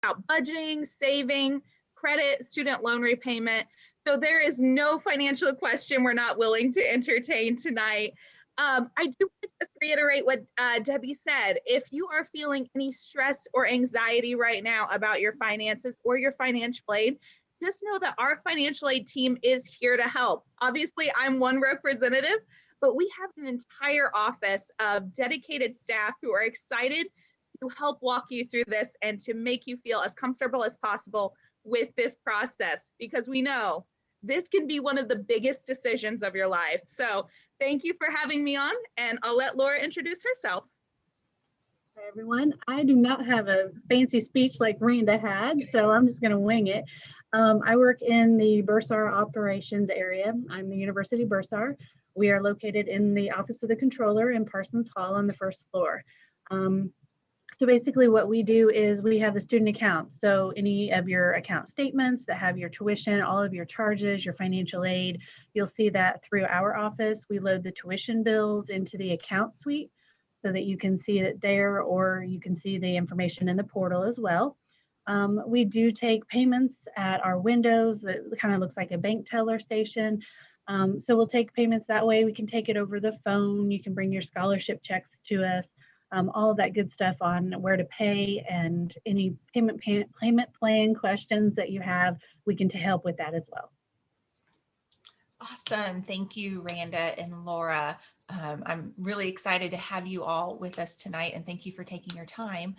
about budgeting, saving, credit, student loan repayment. So there is no financial question we're not willing to entertain tonight. I do want to just reiterate what Debbie said. If you are feeling any stress or anxiety right now about your finances or your financial aid, just know that our financial aid team is here to help. Obviously, I'm one representative, but we have an entire office of dedicated staff who are excited to help walk you through this and to make you feel as comfortable as possible with this process, because we know this can be one of the biggest decisions of your life. So thank you for having me on, and I'll let Laura introduce herself. Hi, everyone. I do not have a fancy speech like Randa had, so I'm just going to wing it. I work in the Bursar operations area. I'm the University Bursar. We are located in the Office of the Controller in Parsons Hall on the first floor. So basically what we do is we have the student account. So any of your account statements that have your tuition, all of your charges, your financial aid, you'll see that through our office. We load the tuition bills into the account suite so that you can see it there, or you can see the information in the portal as well. We do take payments at our windows. It kind of looks like a bank teller station. So we'll take payments that way. We can take it over the phone. You can bring your scholarship checks to us. All of that good stuff on where to pay, and any payment plan questions that you have, we can help with that as well. Awesome. Thank you, Randa and Laura. I'm really excited to have you all with us tonight, and thank you for taking your time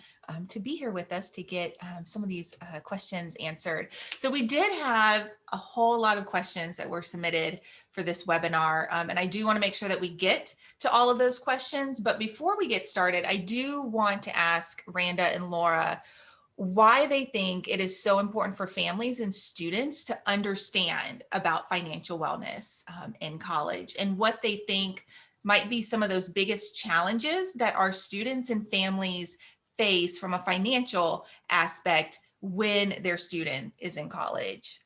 to be here with us to get some of these questions answered. So we did have a whole lot of questions that were submitted for this webinar, and I do want to make sure that we get to all of those questions. But before we get started, I do want to ask Randa and Laura why they think it is so important for families and students to understand about financial wellness in college, and what they think might be some of those biggest challenges that our students and families face from a financial aspect when their student is in college.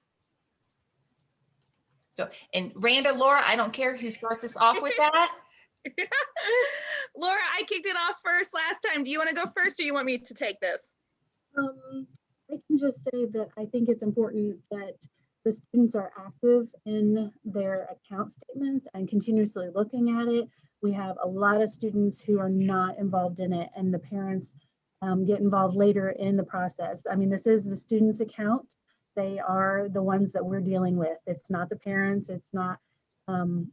So, and Randa, Laura, I don't care who starts us off with that. Laura, I kicked it off first last time. Do you want to go first, or you want me to take this? I can just say that I think it's important that the students are active in their account statements and continuously looking at it. We have a lot of students who are not involved in it, and the parents get involved later in the process. I mean, this is the student's account. They are the ones that we're dealing with. It's not the parents, it's not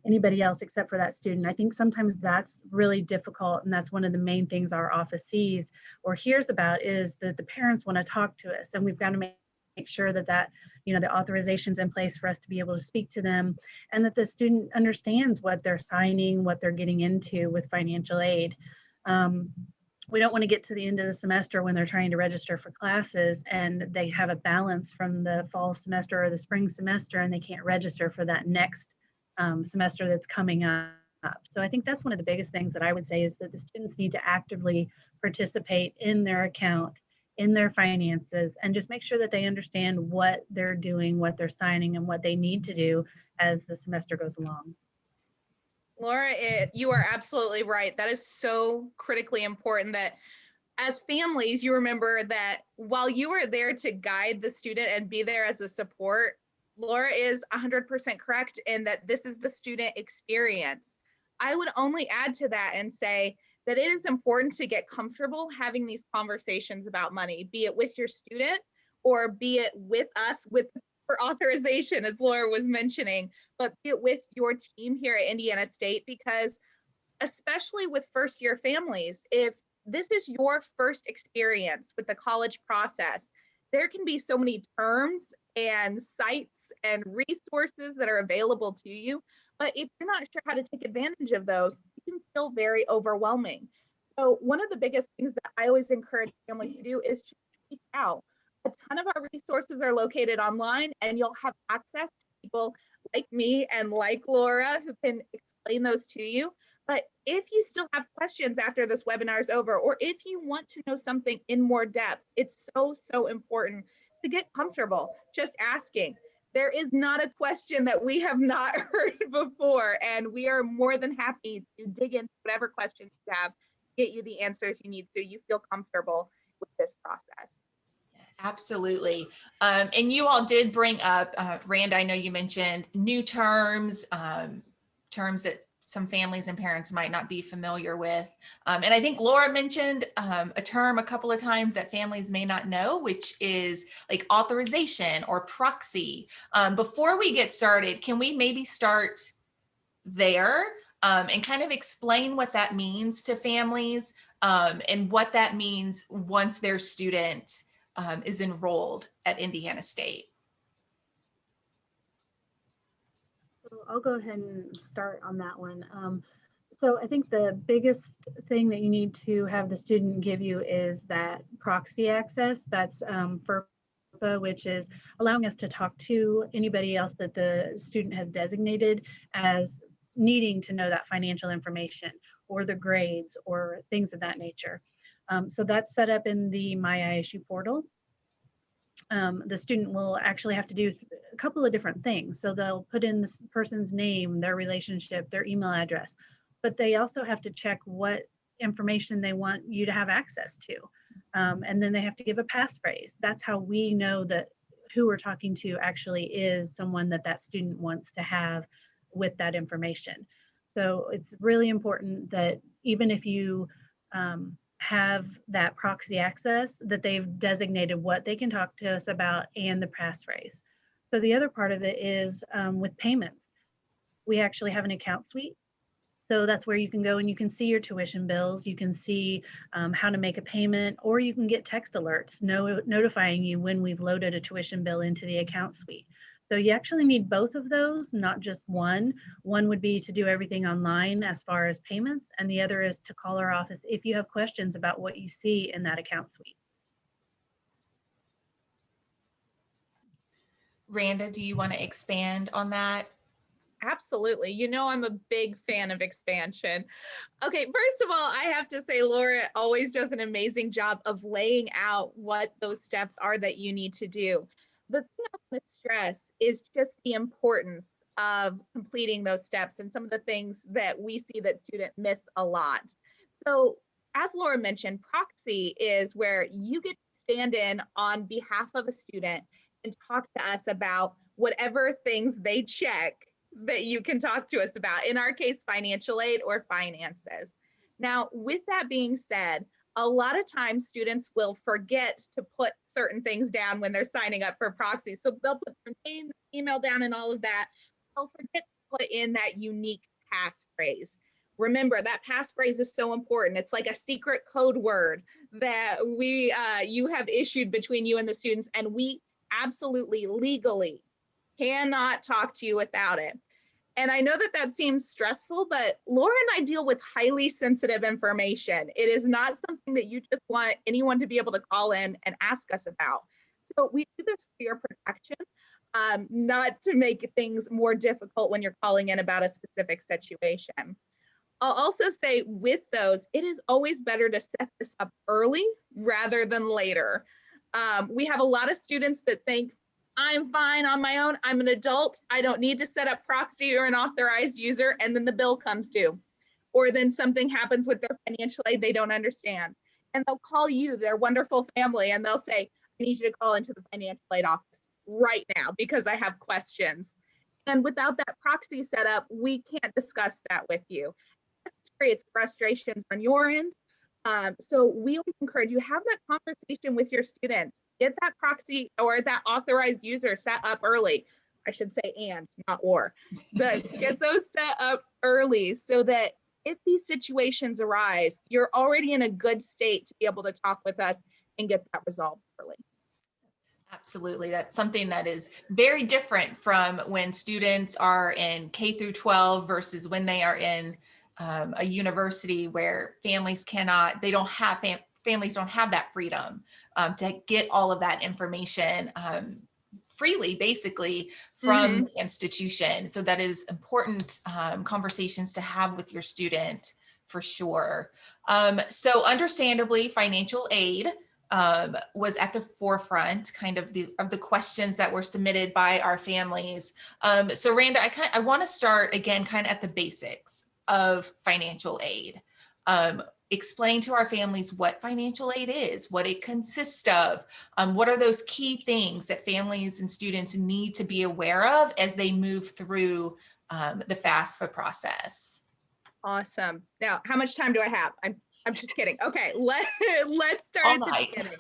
anybody else except for that student. I think sometimes that's really difficult, and that's one of the main things our office sees or hears about, is that the parents want to talk to us, and we've got to make sure that the authorization's in place for us to be able to speak to them, and that the student understands what they're signing, what they're getting into with financial aid. We don't want to get to the end of the semester when they're trying to register for classes and they have a balance from the fall semester or the spring semester, and they can't register for that next semester that's coming up. So I think that's one of the biggest things that I would say, is that the students need to actively participate in their account, in their finances, and just make sure that they understand what they're doing, what they're signing, and what they need to do as the semester goes along. Laura, you are absolutely right. That is so critically important, that as families, you remember that while you are there to guide the student and be there as a support, Laura is 100% correct in that this is the student experience. I would only add to that and say that it is important to get comfortable having these conversations about money, be it with your student or be it with us with for authorization, as Laura was mentioning, but be it with your team here at Indiana State, because especially with first year families, if this is your first experience with the college process, there can be so many terms and sites and resources that are available to you. But if you're not sure how to take advantage of those, it can feel very overwhelming. So one of the biggest things that I always encourage families to do is to reach out. A ton of our resources are located online, and you'll have access to people like me and like Laura who can explain those to you. But if you still have questions after this webinar is over, or if you want to know something in more depth, it's so important to get comfortable just asking. There is not a question that we have not heard before, and we are more than happy to dig into whatever questions you have, get you the answers you need so you feel comfortable with this process. Absolutely. And you all did bring up, Rand, I know you mentioned new terms, terms that some families and parents might not be familiar with. And I think Laura mentioned a term a couple of times that families may not know, which is like authorization or proxy. Before we get started, can we maybe start there and kind of explain what that means to families and what that means once their student is enrolled at Indiana State? So I'll go ahead and start on that one. So I think the biggest thing that you need to have the student give you is that proxy access. That's FERPA, which is allowing us to talk to anybody else that the student has designated as needing to know that financial information or the grades or things of that nature. So that's set up in the My ISU portal. The student will actually have to do a couple of different things. So they'll put in this person's name, their relationship, their email address, but they also have to check what information they want you to have access to. And then they have to give a passphrase. That's how we know that who we're talking to actually is someone that that student wants to have with that information. So it's really important that even if you have that proxy access, that they've designated what they can talk to us about and the passphrase. So the other part of it is with payments. We actually have an account suite. So that's where you can go and you can see your tuition bills. You can see how to make a payment, or you can get text alerts notifying you when we've loaded a tuition bill into the account suite. So you actually need both of those, not just one. One would be to do everything online as far as payments, and the other is to call our office if you have questions about what you see in that account suite. Randa, do you want to expand on that? Absolutely. You know, I'm a big fan of expansion. Okay, first of all, I have to say Laura always does an amazing job of laying out what those steps are that you need to do. The thing I want to stress is just the importance of completing those steps and some of the things that we see that students miss a lot. So, as Laura mentioned, proxy is where you get to stand in on behalf of a student and talk to us about whatever things they check that you can talk to us about. In our case, financial aid or finances. Now, with that being said, a lot of times students will forget to put certain things down when they're signing up for proxy. So they'll put their name, email down, and all of that. They'll forget to put in that unique passphrase. Remember, that passphrase is so important. It's like a secret code word that you have issued between you and the students, and we absolutely legally cannot talk to you without it. And I know that that seems stressful, but Laura and I deal with highly sensitive information. It is not something that you just want anyone to be able to call in and ask us about. So we do this for your protection, not to make things more difficult when you're calling in about a specific situation. I'll also say with those, it is always better to set this up early rather than later. We have a lot of students that think, I'm fine on my own. I'm an adult. I don't need to set up proxy or an authorized user. And then the bill comes due. Or then something happens with their financial aid they don't understand. And they'll call you, their wonderful family, and they'll say, I need you to call into the financial aid office right now because I have questions. And without that proxy set up, we can't discuss that with you. It creates frustrations on your end. So we always encourage you, have that conversation with your student. Get that proxy or that authorized user set up early. I should say and, not or. But get those set up early so that if these situations arise, you're already in a good state to be able to talk with us and get that resolved early. Absolutely. That's something that is very different from when students are in K through 12 versus when they are in a university where families cannot, they don't have, families don't have that freedom to get all of that information freely, basically, from the institution. So that is important conversations to have with your student for sure. So understandably, financial aid was at the forefront kind of the questions that were submitted by our families. So Randa, I want to start again kind of at the basics of financial aid. explain to our families what financial aid is, what it consists of, what are those key things that families and students need to be aware of as they move through the FAFSA process. Awesome. Now, how much time do I have? I'm just kidding. Okay, let's start All at the night. beginning.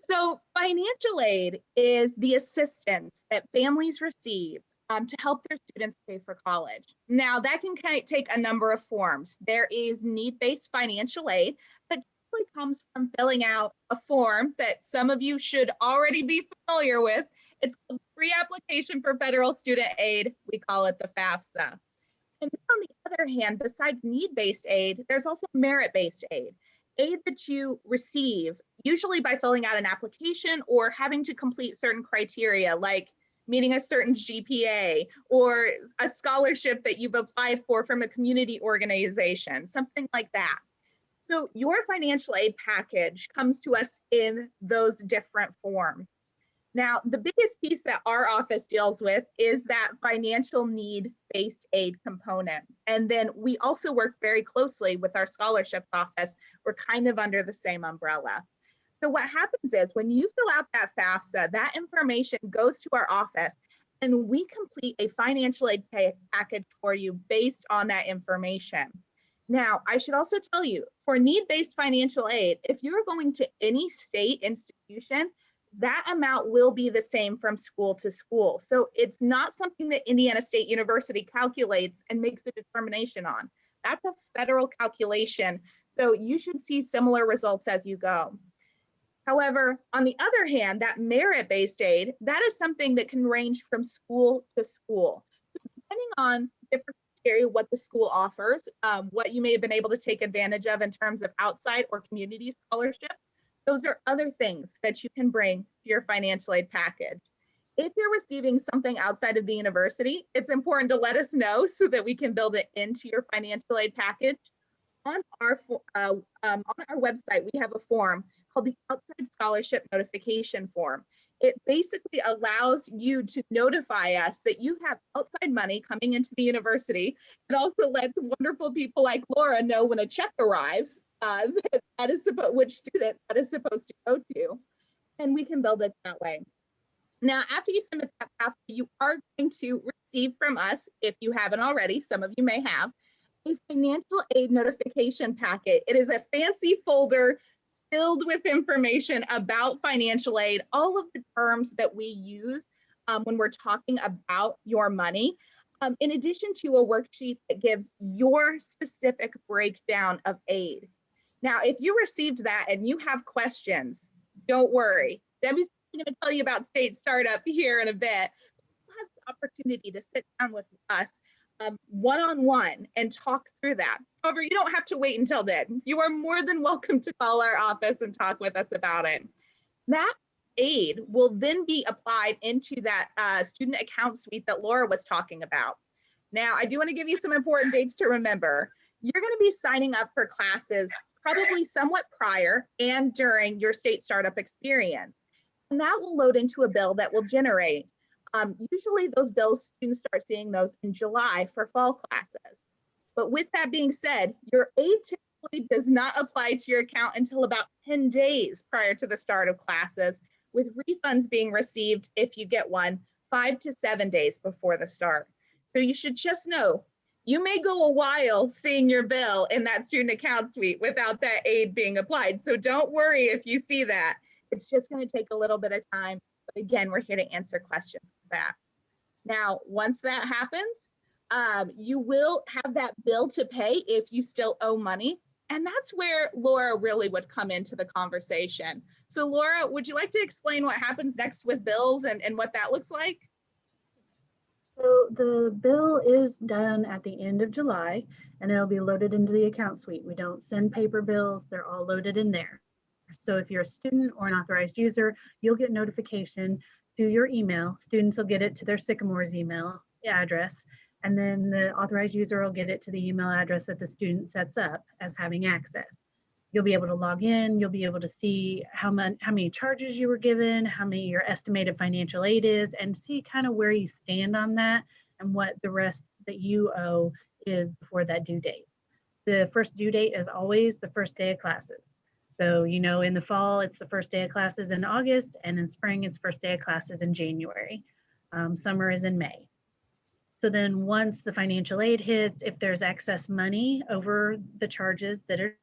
So financial aid is the assistance that families receive to help their students pay for college. Now, that can take a number of forms. There is need-based financial aid that typically comes from filling out a form that some of you should already be familiar with. It's called Pre-Application for Federal Student Aid. We call it the FAFSA. And then on the other hand, besides need-based aid, there's also merit-based aid. Aid that you receive, usually by filling out an application or having to complete certain criteria, like meeting a certain GPA or a scholarship that you've applied for from a community organization, something like that. So your financial aid package comes to us in those different forms. Now, the biggest piece that our office deals with is that financial need-based aid component. And then we also work very closely with our scholarships office. We're kind of under the same umbrella. So what happens is when you fill out that FAFSA, that information goes to our office and we complete a financial aid package for you based on that information. Now, I should also tell you, for need-based financial aid, if you're going to any state institution, that amount will be the same from school to school. So it's not something that Indiana State University calculates and makes a determination on. That's a federal calculation. So you should see similar results as you go. However, on the other hand, that merit-based aid, that is something that can range from school to school. So depending on different criteria, what the school offers, what you may have been able to take advantage of in terms of outside or community scholarships, those are other things that you can bring to your financial aid package. If you're receiving something outside of the university, it's important to let us know so that we can build it into your financial aid package. On our website, we have a form called the Outside Scholarship Notification Form. It basically allows you to notify us that you have outside money coming into the university. It also lets wonderful people like Laura know when a check arrives, that is which student that is supposed to go to, and we can build it that way. Now, after you submit that FAFSA, you are going to receive from us, if you haven't already, some of you may have, a financial aid notification packet. It is a fancy folder filled with information about financial aid, all of the terms that we use when we're talking about your money, in addition to a worksheet that gives your specific breakdown of aid. Now, if you received that and you have questions, don't worry. Debbie's going to tell you about State Startup here in a bit. We'll have the opportunity to sit down with us one-on-one and talk through that. However, you don't have to wait until then. You are more than welcome to call our office and talk with us about it. That aid will then be applied into that student account suite that Laura was talking about. Now, I do want to give you some important dates to remember. You're going to be signing up for classes probably somewhat prior and during your state startup experience. And that will load into a bill that will generate. Usually those bills, students start seeing those in July for fall classes. But with that being said, your aid typically does not apply to your account until about 10 days prior to the start of classes, with refunds being received if you get one 5 to 7 days before the start. So you should just know, you may go a while seeing your bill in that student account suite without that aid being applied. So don't worry if you see that. It's just going to take a little bit of time. But again, we're here to answer questions for that. Now, once that happens, you will have that bill to pay if you still owe money. And that's where Laura really would come into the conversation. So Laura, would you like to explain what happens next with bills and what that looks like? So the bill is done at the end of July and it'll be loaded into the account suite. We don't send paper bills, they're all loaded in there. So if you're a student or an authorized user, you'll get notification to your email. Students will get it to their Sycamore's email address, and then the authorized user will get it to the email address that the student sets up as having access. You'll be able to log in, you'll be able to see how many charges you were given, how many your estimated financial aid is, and see kind of where you stand on that and what the rest that you owe is before that due date. The first due date is always the first day of classes. So, you know, in the fall, it's the first day of classes in August, and in spring, it's first day of classes in January. Summer is in May. So then once the financial aid hits, if there's excess money over the charges that are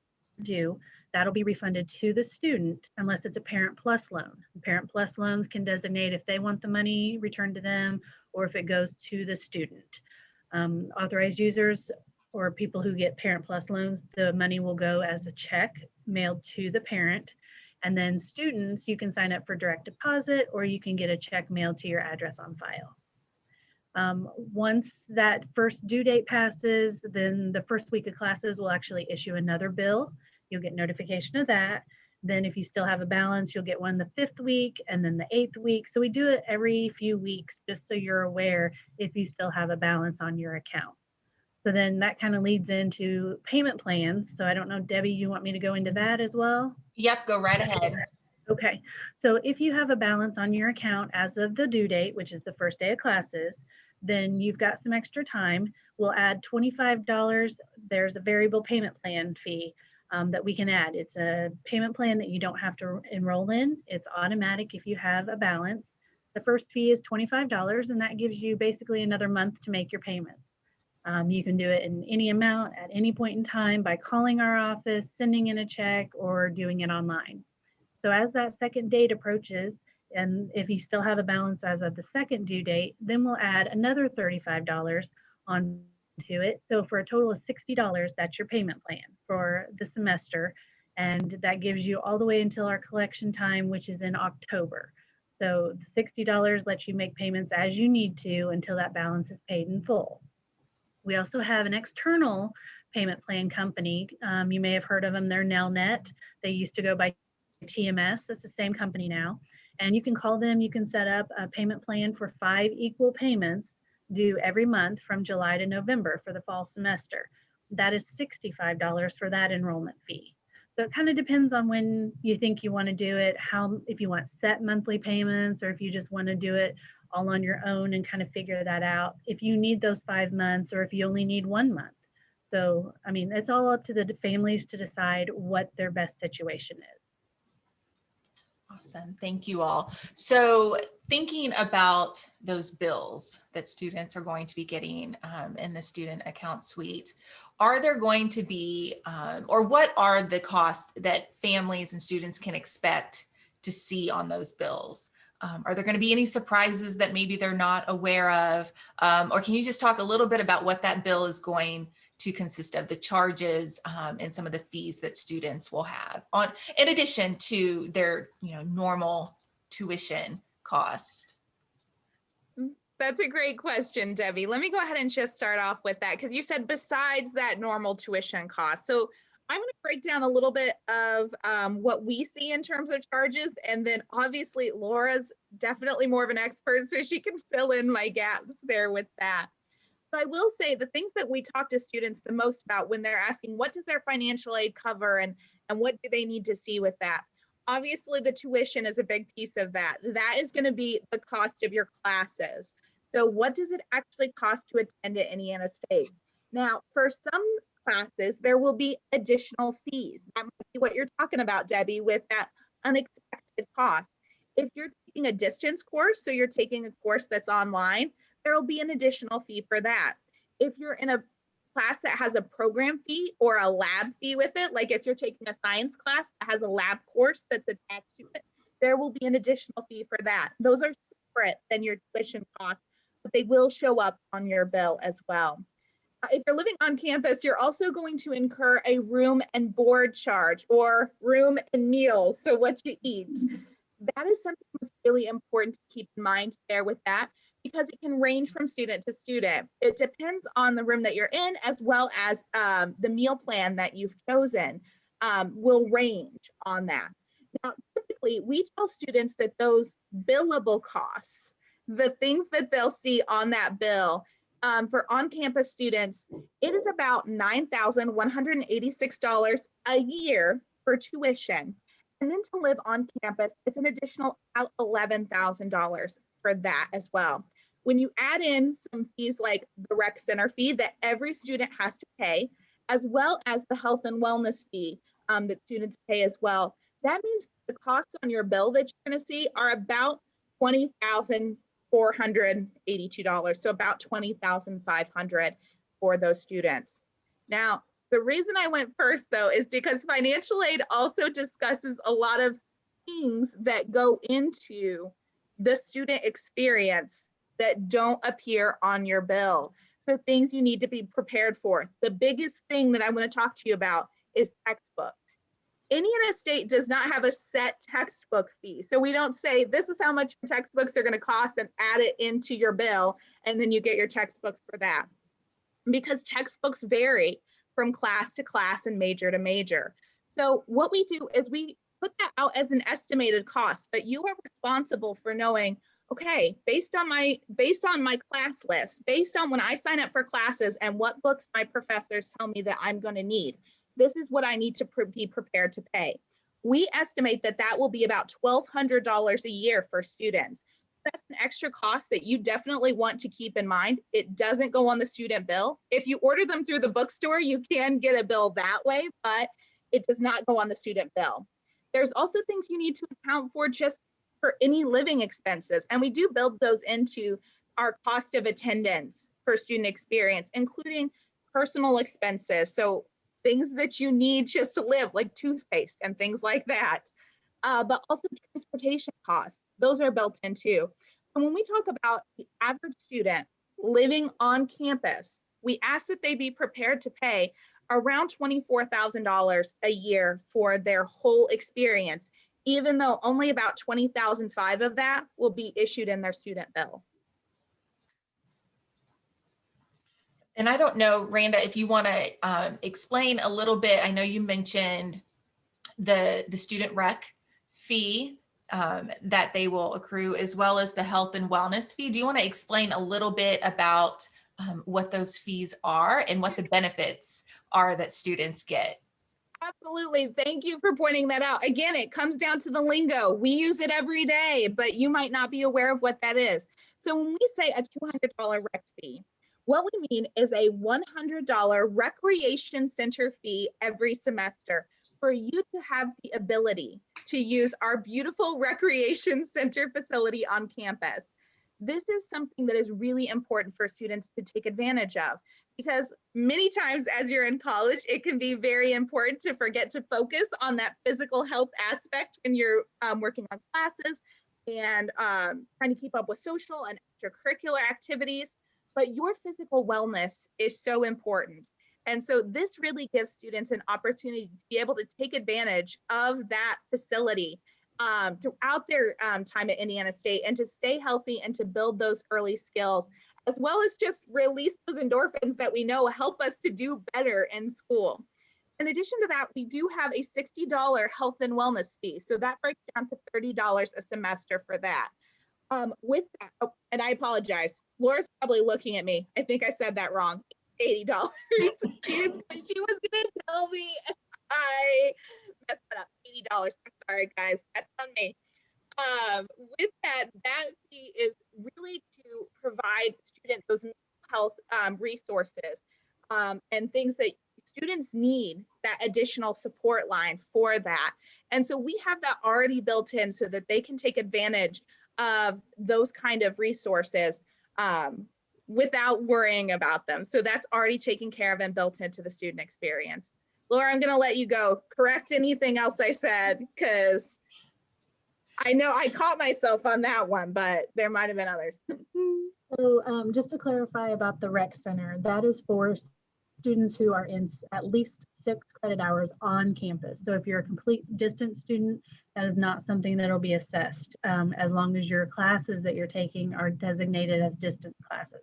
due, that'll be refunded to the student unless it's a Parent Plus loan. Parent Plus loans can designate if they want the money returned to them or if it goes to the student. Authorized users or people who get Parent Plus loans, the money will go as a check mailed to the parent. And then students, you can sign up for direct deposit or you can get a check mailed to your address on file. Once that first due date passes, then the first week of classes will actually issue another bill. You'll get notification of that. Then if you still have a balance, you'll get one the 5th week and then the 8th week. So we do it every few weeks just so you're aware if you still have a balance on your account. So then that kind of leads into payment plans. So I don't know, Debbie, you want me to go into that as well? Yep, go right ahead. Okay, so if you have a balance on your account as of the due date, which is the first day of classes, then you've got some extra time. We'll add $25. There's a variable payment plan fee that we can add. It's a payment plan that you don't have to enroll in. It's automatic if you have a balance. The first fee is $25, and that gives you basically another month to make your payments. You can do it in any amount at any point in time by calling our office, sending in a check, or doing it online. So as that second date approaches, and if you still have a balance as of the second due date, then we'll add another $35 onto it. So for a total of $60, that's your payment plan for the semester. And that gives you all the way until our collection time, which is in October. So the $60 lets you make payments as you need to until that balance is paid in full. We also have an external payment plan company. You may have heard of them. They're Nelnet. They used to go by TMS. It's the same company now. And you can call them. You can set up a payment plan for 5 equal payments due every month from July to November for the fall semester. That is $65 for that enrollment fee. So it kind of depends on when you think you want to do it, how, if you want set monthly payments or if you just want to do it all on your own and kind of figure that out. If you need those 5 months or if you only need 1 month. So, I mean, it's all up to the families to decide what their best situation is. Awesome. Thank you all. So thinking about those bills that students are going to be getting in the student account suite, are there going to be, or what are the costs that families and students can expect to see on those bills? Are there going to be any surprises that maybe they're not aware of? Or can you just talk a little bit about what that bill is going to consist of, the charges and some of the fees that students will have on, in addition to their, normal tuition cost? That's a great question, Debbie. Let me go ahead and just start off with that because you said besides that normal tuition cost. So I'm going to break down a little bit of what we see in terms of charges. And then obviously Laura's definitely more of an expert, so she can fill in my gaps there with that. So I will say the things that we talk to students the most about when they're asking what does their financial aid cover and what do they need to see with that? Obviously the tuition is a big piece of that. That is going to be the cost of your classes. So what does it actually cost to attend at Indiana State? Now, for some classes, there will be additional fees. That might be what you're talking about, Debbie, with that unexpected cost. If you're taking a distance course, so you're taking a course that's online, there will be an additional fee for that. If you're in a class that has a program fee or a lab fee with it, like if you're taking a science class that has a lab course that's attached to it, there will be an additional fee for that. Those are separate than your tuition costs, but they will show up on your bill as well. If you're living on campus, you're also going to incur a room and board charge or room and meals, so what you eat. That is something that's really important to keep in mind there with that, because it can range from student to student. It depends on the room that you're in, as well as the meal plan that you've chosen will range on that. Now, typically, we tell students that those billable costs, the things that they'll see on that bill for on-campus students, it is about $9,186 a year for tuition. And then to live on campus, it's an additional $11,000 for that as well. When you add in some fees like the rec center fee that every student has to pay, as well as the health and wellness fee that students pay as well. That means the costs on your bill that you're going to see are about $20,482. So about $20,500 for those students. Now, the reason I went first though is because financial aid also discusses a lot of things that go into the student experience that don't appear on your bill. So things you need to be prepared for. The biggest thing that I want to talk to you about is textbooks. Indiana State does not have a set textbook fee. So we don't say this is how much your textbooks are going to cost and add it into your bill, and then you get your textbooks for that. Because textbooks vary from class to class and major to major. So what we do is we put that out as an estimated cost, but you are responsible for knowing, okay, based on my class list, based on when I sign up for classes and what books my professors tell me that I'm going to need, this is what I need to be prepared to pay. We estimate that that will be about $1,200 a year for students. That's an extra cost that you definitely want to keep in mind. It doesn't go on the student bill. If you order them through the bookstore, you can get a bill that way, but it does not go on the student bill. There's also things you need to account for just for any living expenses. And we do build those into our cost of attendance for student experience, including personal expenses. So things that you need just to live, like toothpaste and things like that. But also transportation costs. Those are built in too. And when we talk about the average student living on campus, we ask that they be prepared to pay around $24,000 a year for their whole experience, even though only about $20,500 of that will be issued in their student bill. And I don't know, Randa, if you want to explain a little bit. I know you mentioned the student rec fee that they will accrue, as well as the health and wellness fee. Do you want to explain a little bit about what those fees are and what the benefits are that students get? Absolutely. Thank you for pointing that out. Again, it comes down to the lingo. We use it every day, but you might not be aware of what that is. So when we say a $200 rec fee, what we mean is a $100 recreation center fee every semester for you to have the ability to use our beautiful recreation center facility on campus. This is something that is really important for students to take advantage of, because many times as you're in college, it can be very important to forget to focus on that physical health aspect when you're working on classes and trying to keep up with social and extracurricular activities. But your physical wellness is so important. And so this really gives students an opportunity to be able to take advantage of that facility throughout their time at Indiana State, and to stay healthy and to build those early skills, as well as just release those endorphins that we know help us to do better in school. In addition to that, we do have a $60 health and wellness fee. So that breaks down to $30 a semester for that. With that, oh, and I apologize, Laura's probably looking at me. I think I said that wrong. $80. she was gonna tell me, I messed that up. $80. I'm sorry, guys. That's on me. With that fee is really to provide students those mental health resources and things that students need, that additional support line for that. And so we have that already built in so that they can take advantage of those kind of resources without worrying about them. So that's already taken care of and built into the student experience. Laura, I'm going to let you go. Correct anything else I said, because I know I caught myself on that one, but there might have been others. So just to clarify about the rec center, that is for students who are in at least 6 credit hours on campus. So if you're a complete distance student, that is not something that will be assessed as long as your classes that you're taking are designated as distance classes.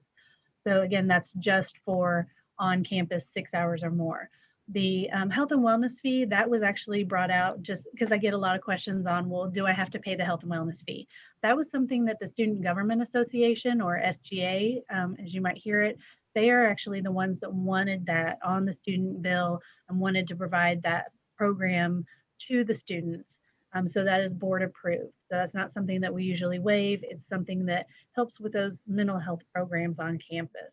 So again, that's just for on campus 6 hours or more. The health and wellness fee, that was actually brought out just because I get a lot of questions on, well, do I have to pay the health and wellness fee? That was something that the Student Government Association, or SGA, as you might hear it, they are actually the ones that wanted that on the student bill and wanted to provide that program to the students. So that is board approved. So that's not something that we usually waive. It's something that helps with those mental health programs on campus.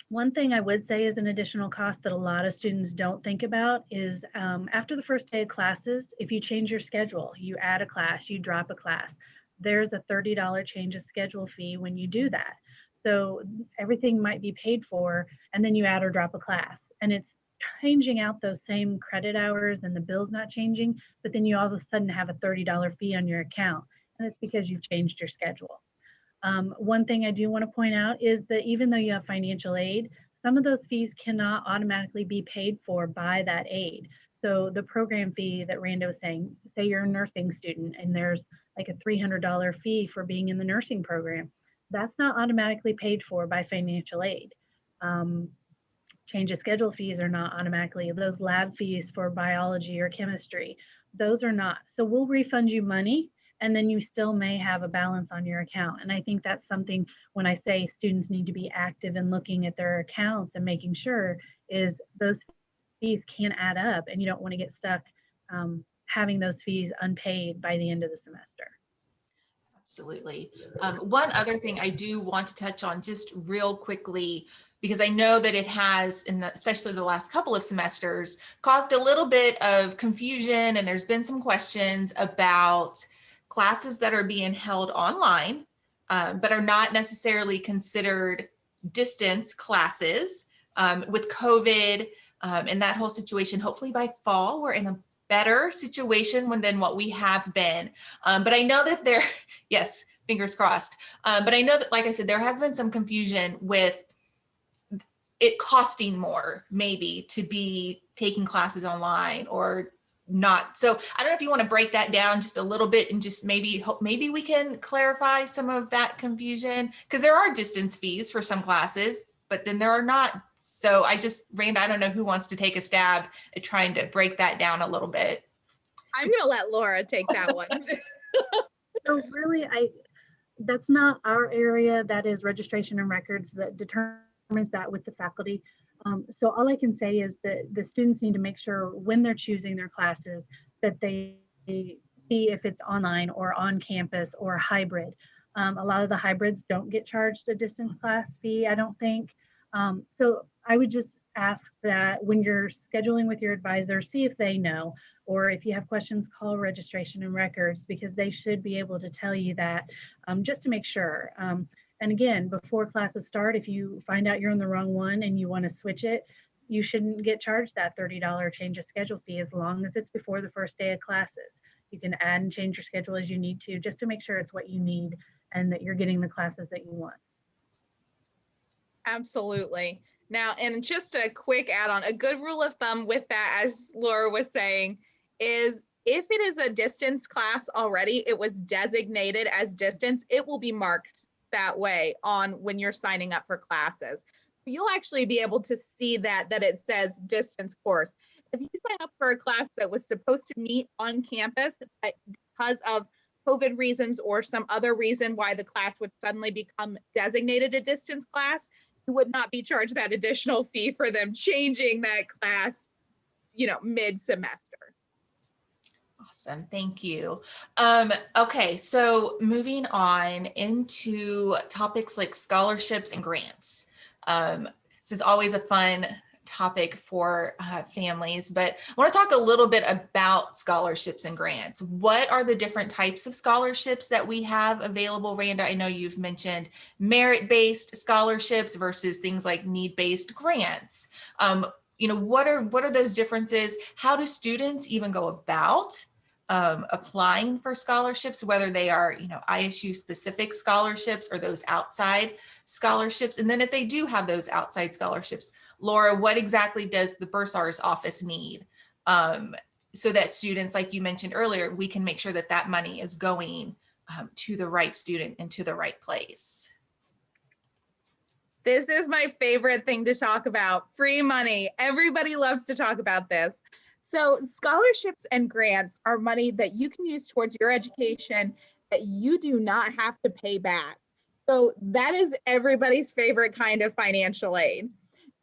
One thing I would say is an additional cost that a lot of students don't think about is after the first day of classes, if you change your schedule, you add a class, you drop a class, there's a $30 change of schedule fee when you do that. So everything might be paid for, and then you add or drop a class. And it's changing out those same credit hours and the bill's not changing, but then you all of a sudden have a $30 fee on your account. And it's because you've changed your schedule. One thing I do want to point out is that even though you have financial aid, some of those fees cannot automatically be paid for by that aid. So the program fee that Randa was saying, say you're a nursing student and there's like a $300 fee for being in the nursing program, that's not automatically paid for by financial aid. Change of schedule fees are not automatically, those lab fees for biology or chemistry, those are not. So we'll refund you money and then you still may have a balance on your account. And I think that's something when I say students need to be active in looking at their accounts and making sure is those fees can add up and you don't want to get stuck having those fees unpaid by the end of the semester. Absolutely. One other thing I do want to touch on just real quickly, because I know that it has, especially the last couple of semesters, caused a little bit of confusion, and there's been some questions about classes that are being held online, but are not necessarily considered distance classes. With COVID and that whole situation, hopefully by fall, we're in a better situation than what we have been. But I know that there, yes, fingers crossed. But I know that, like I said, there has been some confusion with it costing more maybe to be taking classes online or not. So I don't know if you want to break that down just a little bit and just maybe we can clarify some of that confusion, because there are distance fees for some classes, but then there are not. So Randa, I don't know who wants to take a stab at trying to break that down a little bit. I'm going to let Laura take that one. So really, that's not our area. That is registration and records that determines that with the faculty. So all I can say is that the students need to make sure when they're choosing their classes that they see if it's online or on campus or hybrid. A lot of the hybrids don't get charged a distance class fee, I don't think. So I would just ask that when you're scheduling with your advisor, see if they know, or if you have questions, call registration and records, because they should be able to tell you that just to make sure. And again, before classes start, if you find out you're in the wrong one and you want to switch it, you shouldn't get charged that $30 change of schedule fee as long as it's before the first day of classes. You can add and change your schedule as you need to, just to make sure it's what you need and that you're getting the classes that you want. Absolutely. Now, and just a quick add-on, a good rule of thumb with that, as Laura was saying, is if it is a distance class already, it was designated as distance, it will be marked that way on when you're signing up for classes. So you'll actually be able to see that it says distance course. If you sign up for a class that was supposed to meet on campus, but because of COVID reasons or some other reason why the class would suddenly become designated a distance class, you would not be charged that additional fee for them changing that class, mid-semester. Awesome. Thank you. Okay, so moving on into topics like scholarships and grants. This is always a fun topic for families, but I want to talk a little bit about scholarships and grants. What are the different types of scholarships that we have available? Randa, I know you've mentioned merit-based scholarships versus things like need-based grants. What are those differences? How do students even go about applying for scholarships, whether they are, ISU specific scholarships or those outside scholarships? And then if they do have those outside scholarships, Laura, what exactly does the Bursar's office need so that students, like you mentioned earlier, we can make sure that that money is going to the right student and to the right place? This is my favorite thing to talk about, free money. Everybody loves to talk about this. So scholarships and grants are money that you can use towards your education that you do not have to pay back. So that is everybody's favorite kind of financial aid.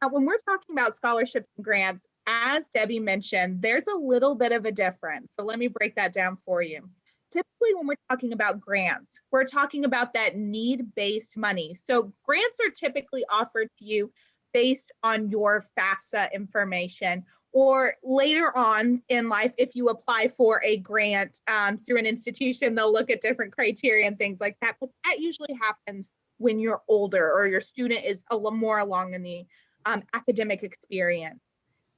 Now, when we're talking about scholarships and grants, as Debbie mentioned, there's a little bit of a difference. So let me break that down for you. Typically, when we're talking about grants, we're talking about that need-based money. So grants are typically offered to you based on your FAFSA information. Or later on in life, if you apply for a grant through an institution, they'll look at different criteria and things like that. But that usually happens when you're older or your student is a little more along in the academic experience.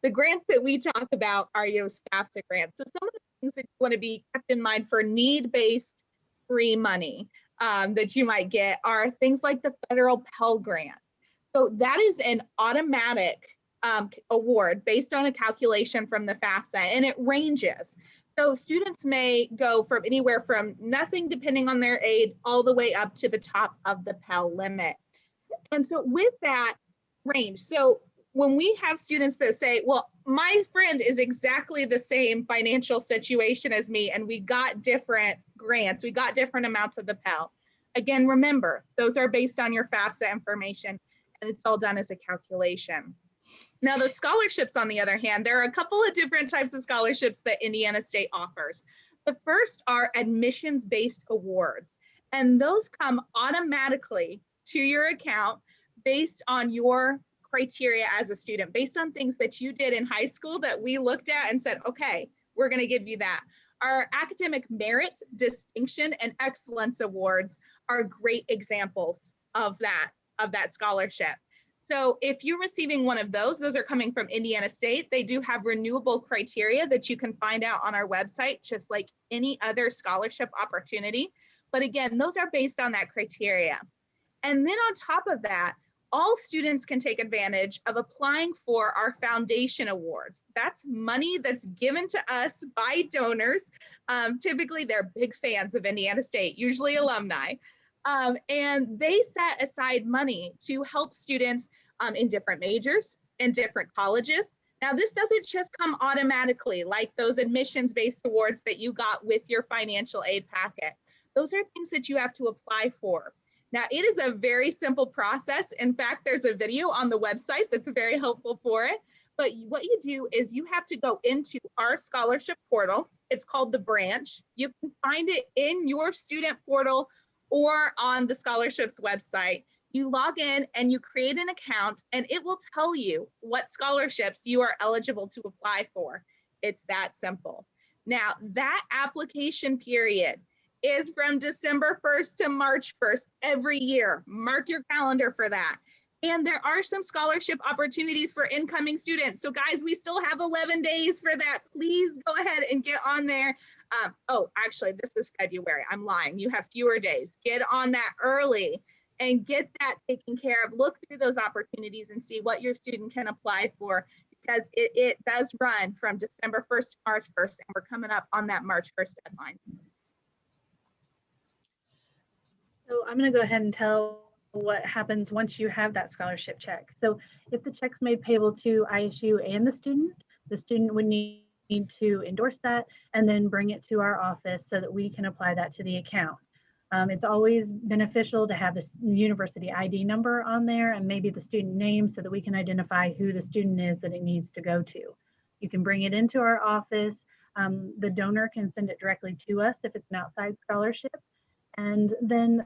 The grants that we talk about are those FAFSA grants. So some of the things that you want to be kept in mind for need-based free money that you might get are things like the federal Pell Grant. So that is an automatic award based on a calculation from the FAFSA, and it ranges. So students may go from anywhere from nothing, depending on their aid, all the way up to the top of the Pell limit. And so with that range, so when we have students that say, well, my friend is exactly the same financial situation as me, and we got different grants, we got different amounts of the Pell. Again, remember, those are based on your FAFSA information, and it's all done as a calculation. Now, the scholarships, on the other hand, there are a couple of different types of scholarships that Indiana State offers. The first are admissions-based awards, and those come automatically to your account based on your criteria as a student, based on things that you did in high school that we looked at and said, okay, we're going to give you that. Our academic merit, distinction, and excellence awards are great examples of that scholarship. So if you're receiving one of those are coming from Indiana State. They do have renewable criteria that you can find out on our website, just like any other scholarship opportunity. But again, those are based on that criteria. And then on top of that, all students can take advantage of applying for our foundation awards. That's money that's given to us by donors. Typically, they're big fans of Indiana State, usually alumni. And they set aside money to help students in different majors and different colleges. Now, this doesn't just come automatically like those admissions-based awards that you got with your financial aid packet. Those are things that you have to apply for. Now, it is a very simple process. In fact, there's a video on the website that's very helpful for it. But what you do is you have to go into our scholarship portal. It's called the branch. You can find it in your student portal or on the scholarships website. You log in and you create an account, and it will tell you what scholarships you are eligible to apply for. It's that simple. Now, that application period is from December 1st to March 1st every year. Mark your calendar for that. And there are some scholarship opportunities for incoming students. So guys, we still have 11 days for that. Please go ahead and get on there. Oh, actually, this is February. I'm lying. You have fewer days. Get on that early and get that taken care of. Look through those opportunities and see what your student can apply for, because it does run from December 1st to March 1st, and we're coming up on that March 1st deadline. So I'm going to go ahead and tell what happens once you have that scholarship check. So if the check's made payable to ISU and the student would need to endorse that and then bring it to our office so that we can apply that to the account. It's always beneficial to have this university ID number on there and maybe the student name so that we can identify who the student is that it needs to go to. You can bring it into our office. The donor can send it directly to us if it's an outside scholarship, and then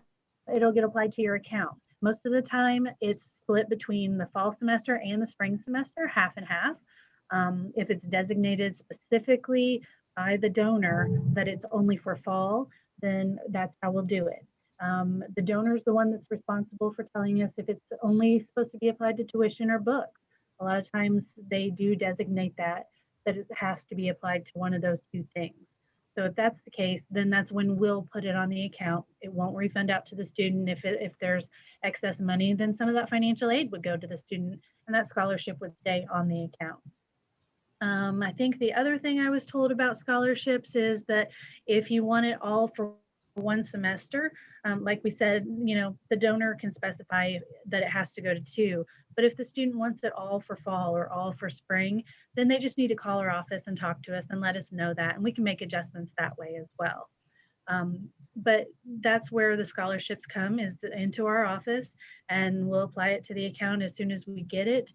it'll get applied to your account. Most of the time, it's split between the fall semester and the spring semester, half and half. If it's designated specifically by the donor that it's only for fall, then that's how we'll do it. The donor is the one that's responsible for telling us if it's only supposed to be applied to tuition or books. A lot of times they do designate that it has to be applied to one of those two things. So if that's the case, then that's when we'll put it on the account. It won't refund out to the student. If there's excess money, then some of that financial aid would go to the student and that scholarship would stay on the account. I think the other thing I was told about scholarships is that if you want it all for one semester, like we said, the donor can specify that it has to go to two. But if the student wants it all for fall or all for spring, then they just need to call our office and talk to us and let us know that, and we can make adjustments that way as well. But that's where the scholarships come, is into our office, and we'll apply it to the account as soon as we get it.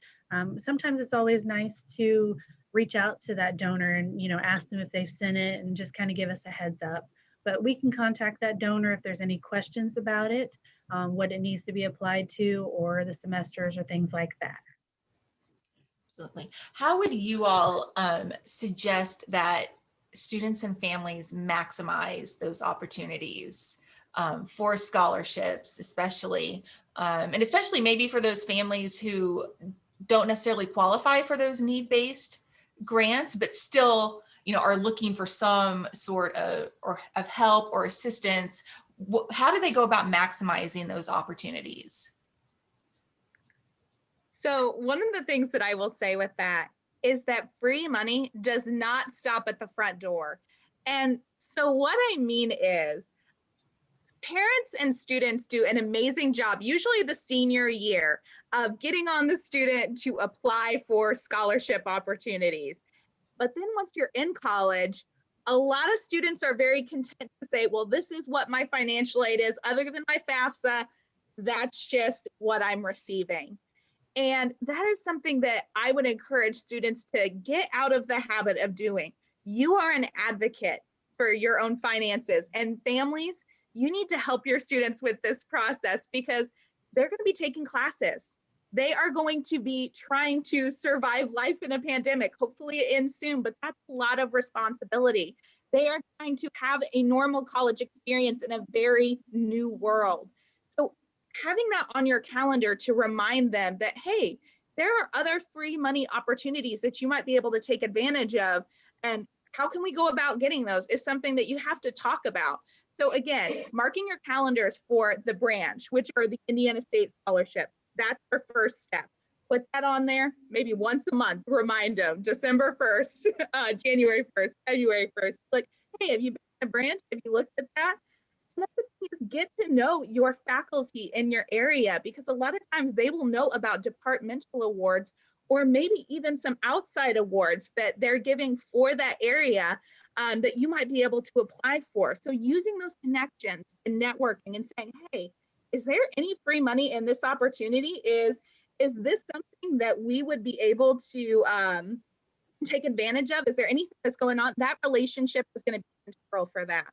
Sometimes it's always nice to reach out to that donor and ask them if they've sent it and just kind of give us a heads up. But we can contact that donor if there's any questions about it, what it needs to be applied to, or the semesters or things like that. Absolutely. How would you all suggest that students and families maximize those opportunities for scholarships, especially, and especially maybe for those families who don't necessarily qualify for those need-based grants, but still, are looking for some sort of help or assistance? How do they go about maximizing those opportunities? So one of the things that I will say with that is that free money does not stop at the front door. And so what I mean is parents and students do an amazing job, usually the senior year, of getting on the student to apply for scholarship opportunities. But then once you're in college, a lot of students are very content to say, well, this is what my financial aid is, other than my FAFSA, that's just what I'm receiving. And that is something that I would encourage students to get out of the habit of doing. You are an advocate for your own finances, and families, you need to help your students with this process because they're going to be taking classes. They are going to be trying to survive life in a pandemic. Hopefully it ends soon, but that's a lot of responsibility. They are trying to have a normal college experience in a very new world. So having that on your calendar to remind them that, hey, there are other free money opportunities that you might be able to take advantage of. And how can we go about getting those is something that you have to talk about. So again, marking your calendars for the branch, which are the Indiana State scholarships. That's our first step. Put that on there, maybe once a month, remind them, December 1st, January 1st, February 1st. Like, hey, have you been to the branch? Have you looked at that? Another thing is get to know your faculty in your area because a lot of times they will know about departmental awards or maybe even some outside awards that they're giving for that area that you might be able to apply for. So using those connections and networking and saying, hey, is there any free money in this opportunity? Is this something that we would be able to take advantage of? Is there anything that's going on? That relationship is going to be integral for that.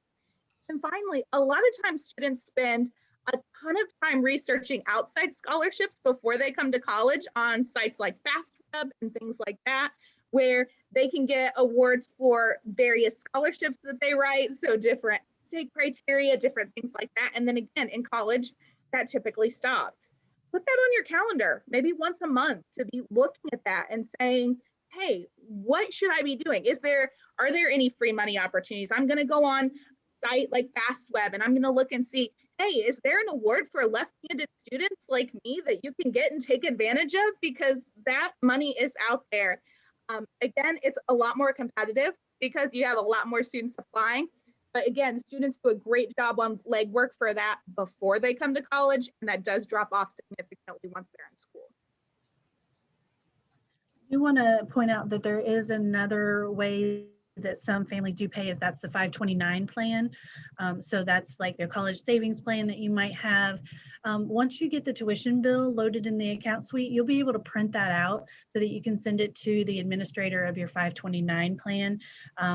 And finally, a lot of times students spend a ton of time researching outside scholarships before they come to college on sites like FastWeb and things like that, where they can get awards for various scholarships that they write. So different state criteria, different things like that. And then again, in college, that typically stops. Put that on your calendar, maybe once a month to be looking at that and saying, hey, what should I be doing? Are there any free money opportunities? I'm going to go on site like FastWeb and I'm going to look and see, hey, is there an award for left-handed students like me that you can get and take advantage of? Because that money is out there. Again, it's a lot more competitive because you have a lot more students applying. But again, students do a great job on legwork for that before they come to college, and that does drop off significantly once they're in school. I do want to point out that there is another way that some families do pay is that's the 529 plan. So that's like their college savings plan that you might have. Once you get the tuition bill loaded in the account suite, you'll be able to print that out so that you can send it to the administrator of your 529 plan.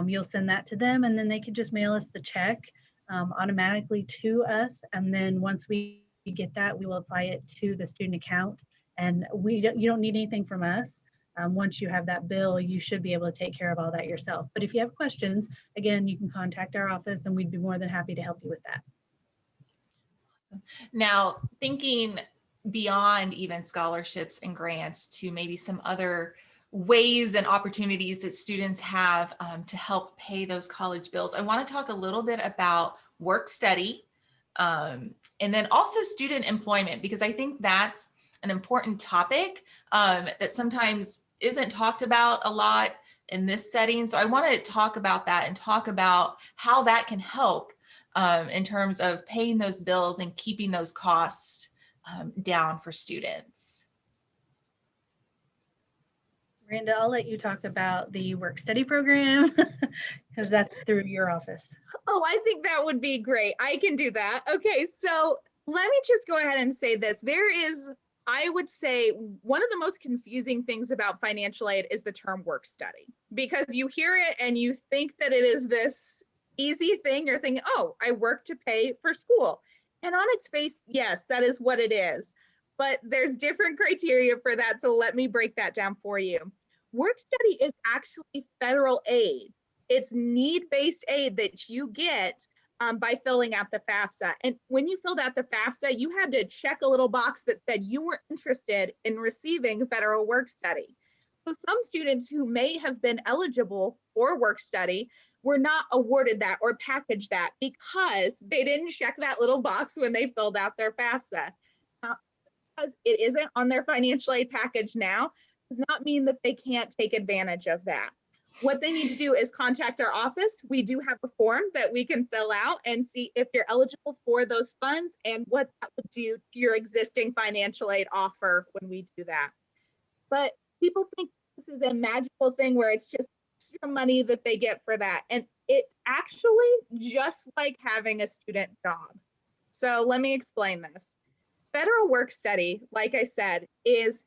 You'll send that to them and then they can just mail us the check automatically to us. And then once we get that, we will apply it to the student account. And you don't need anything from us. Once you have that bill, you should be able to take care of all that yourself. But if you have questions, again, you can contact our office and we'd be more than happy to help you with that. Now, thinking beyond even scholarships and grants to maybe some other ways and opportunities that students have to help pay those college bills, I want to talk a little bit about work study and then also student employment, because I think that's an important topic that sometimes isn't talked about a lot in this setting. So I want to talk about that and talk about how that can help in terms of paying those bills and keeping those costs down for students. Miranda, I'll let you talk about the work study program because that's through your office. Oh, I think that would be great. I can do that. Okay, so let me just go ahead and say this. There is, I would say, one of the most confusing things about financial aid is the term work study, because you hear it and you think that it is this easy thing. You're thinking, oh, I work to pay for school. And on its face, yes, that is what it is. but there's different criteria for that. So let me break that down for you. Work study is actually federal aid. It's need-based aid that you get by filling out the FAFSA. And when you filled out the FAFSA, you had to check a little box that said you were interested in receiving federal work study. So some students who may have been eligible for work study were not awarded that or packaged that because they didn't check that little box when they filled out their FAFSA. Because it isn't on their financial aid package now, does not mean that they can't take advantage of that. What they need to do is contact our office. We do have a form that we can fill out and see if you're eligible for those funds and what that would do to your existing financial aid offer when we do that. But people think this is a magical thing where it's just extra money that they get for that. And it's actually just like having a student job. So let me explain this. Federal work study, like I said, is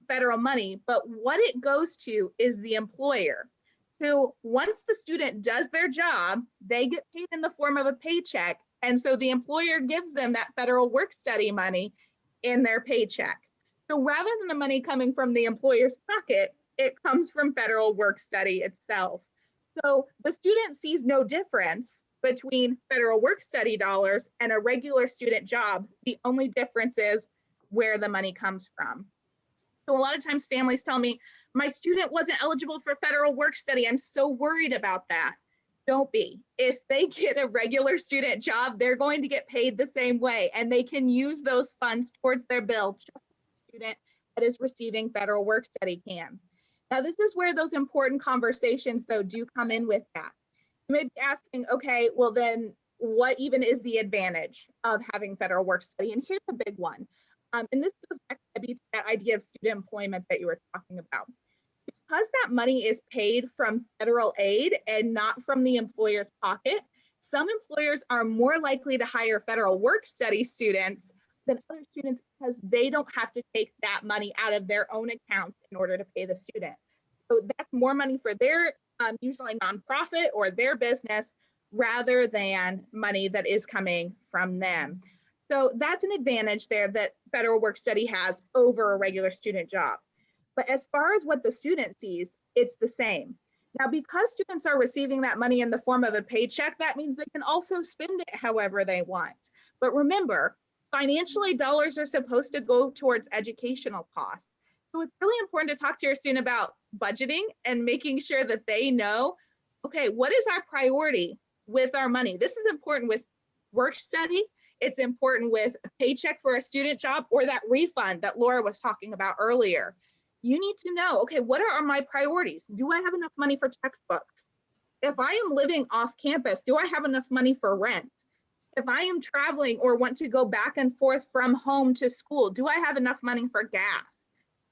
federal money, but what it goes to is the employer, who once the student does their job, they get paid in the form of a paycheck. And so the employer gives them that federal work study money in their paycheck. So rather than the money coming from the employer's pocket, it comes from federal work study itself. So the student sees no difference between federal work study dollars and a regular student job. The only difference is where the money comes from. So a lot of times families tell me, my student wasn't eligible for federal work study. I'm so worried about that. Don't be. If they get a regular student job, they're going to get paid the same way, and they can use those funds towards their bill, just like a student that is receiving federal work study can. Now, this is where those important conversations, though, do come in with that. You may be asking, okay, well then what even is the advantage of having federal work study? And here's a big one. And this goes back to that idea of student employment that you were talking about. Because that money is paid from federal aid and not from the employer's pocket, some employers are more likely to hire federal work study students than other students because they don't have to take that money out of their own accounts in order to pay the student. So that's more money for their usually nonprofit or their business rather than money that is coming from them. So that's an advantage there that federal work study has over a regular student job. But as far as what the student sees, it's the same. Now, because students are receiving that money in the form of a paycheck, that means they can also spend it however they want. But remember, financial aid dollars are supposed to go towards educational costs. So it's really important to talk to your student about budgeting and making sure that they know, okay, what is our priority with our money? This is important with work study. It's important with a paycheck for a student job or that refund that Laura was talking about earlier. You need to know, okay, what are my priorities? Do I have enough money for textbooks? If I am living off campus, do I have enough money for rent? If I am traveling or want to go back and forth from home to school, do I have enough money for gas?